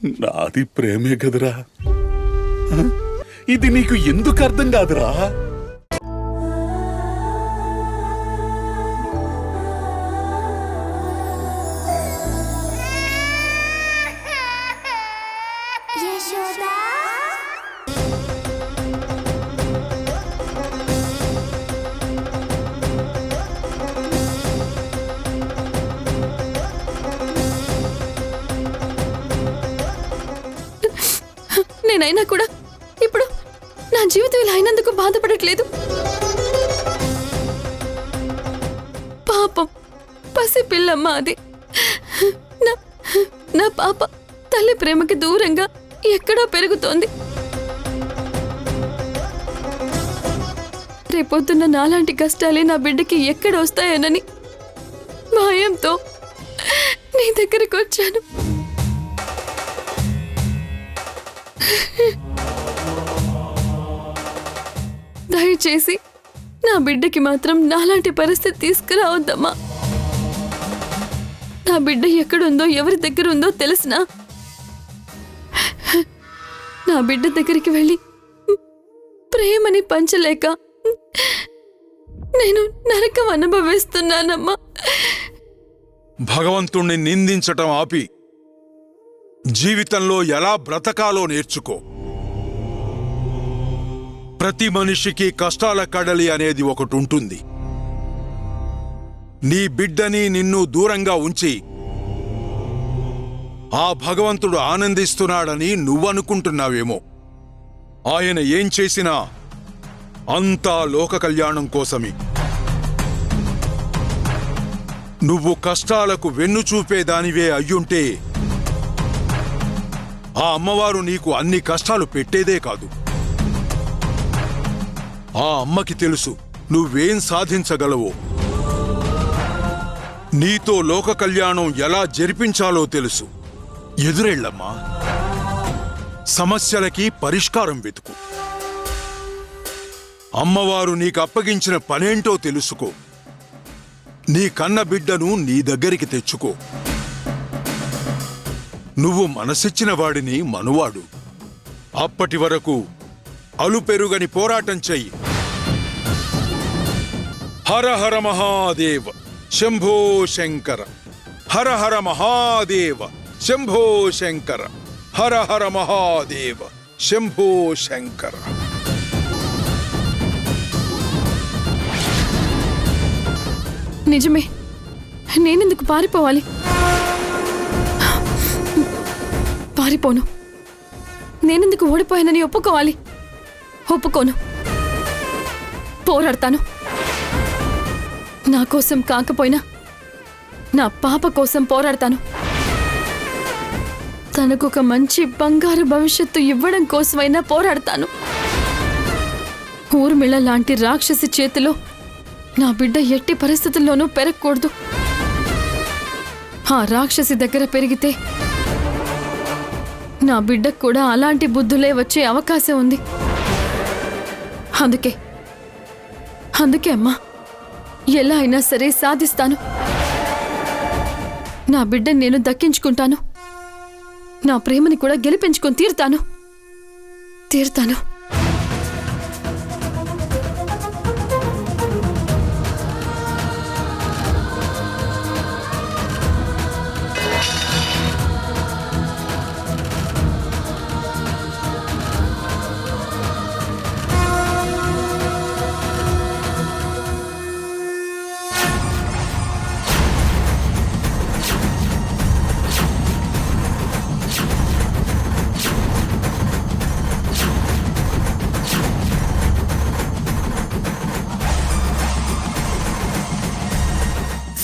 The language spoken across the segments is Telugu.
నాది ప్రేమే కదరా. ఇది నీకు ఎందుకు అర్థం కాదురా? నేనైనా కూడా ఇప్పుడు నా జీవితం ఇలా అయినందుకు బాధపడట్లేదు. పాపం పసి పిల్లమ్మ అది. నా పాప తల్లి ప్రేమకి దూరంగా ఎక్కడో పెరుగుతోంది. రేపొద్దున్న నాలాంటి కష్టాలే నా బిడ్డకి ఎక్కడ వస్తాయోనని భయంతో నీ దగ్గరికి వచ్చాను. దయచేసి నా బిడ్డకి మాత్రం నాలాంటి పరిస్థితి తీసుకురావద్దమ్మా. నా బిడ్డ ఎక్కడుందో ఎవరి దగ్గర ఉందో తెలిసినా నా బిడ్డ దగ్గరికి వెళ్ళి ప్రేమని పంచలేక నేను నరకం అనుభవిస్తున్నానమ్మా. భగవంతుణ్ణి నిందించటం ఆపి జీవితంలో ఎలా బ్రతకాలో నేర్చుకో. ప్రతి మనిషికి కష్టాల కడలి అనేది ఒకటి ఉంటుంది. నీ బిడ్డని నిన్ను దూరంగా ఉంచి ఆ భగవంతుడు ఆనందిస్తున్నాడని నువ్వనుకుంటున్నావేమో. ఆయన ఏం చేసినా అంతా లోక కళ్యాణం కోసమే. నువ్వు కష్టాలకు వెన్ను చూపేదానివే అయ్యుంటే ఆ అమ్మవారు నీకు అన్ని కష్టాలు పెట్టేదే కాదు. ఆ అమ్మకి తెలుసు నువ్వేం సాధించగలవో. నీతో లోక కళ్యాణం ఎలా జరిపించాలో తెలుసు. ఎదురెళ్ళమ్మా, సమస్యలకి పరిష్కారం వెతుకు. అమ్మవారు నీకు అప్పగించిన పనేంటో తెలుసుకో. నీ కన్న బిడ్డను నీ దగ్గరికి తెచ్చుకో. నువ్వు మనసిచ్చిన వాడిని మనువాడు. అప్పటి వరకు అలుపెరుగని పోరాటం చెయ్యి. హర హర మహాదేవ శంభో శంకర, హర హర మహాదేవ శంభో శంకర, హర హర మహాదేవ శంభో శంకర. నిజమే, నేనెందుకు పారిపోవాలి? పారిపోను. నేనెందుకు ఓడిపోయానని ఒప్పుకోవాలి? ఒప్పుకోను. పోరాడతాను. నా కోసం కాకపోయినా నా పాప కోసం పోరాడతాను. తనకు ఒక మంచి బంగారు భవిష్యత్తు ఇవ్వడం కోసమైనా పోరాడతాను. ఊర్మిళ లాంటి రాక్షసి చేతిలో నా బిడ్డ ఎట్టి పరిస్థితుల్లోనూ పెరగకూడదు. ఆ రాక్షసి దగ్గర పెరిగితే నా బిడ్డకు కూడా అలాంటి బుద్ధులే వచ్చే అవకాశం ఉంది. అందుకే అమ్మా, ఎలా అయినా సరే సాధిస్తాను. నా బిడ్డని నేను దక్కించుకుంటాను. నా ప్రేమని కూడా గెలిపించుకొని తీరుతాను.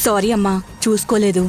సారీ అమ్మా, చూసుకోలేదు.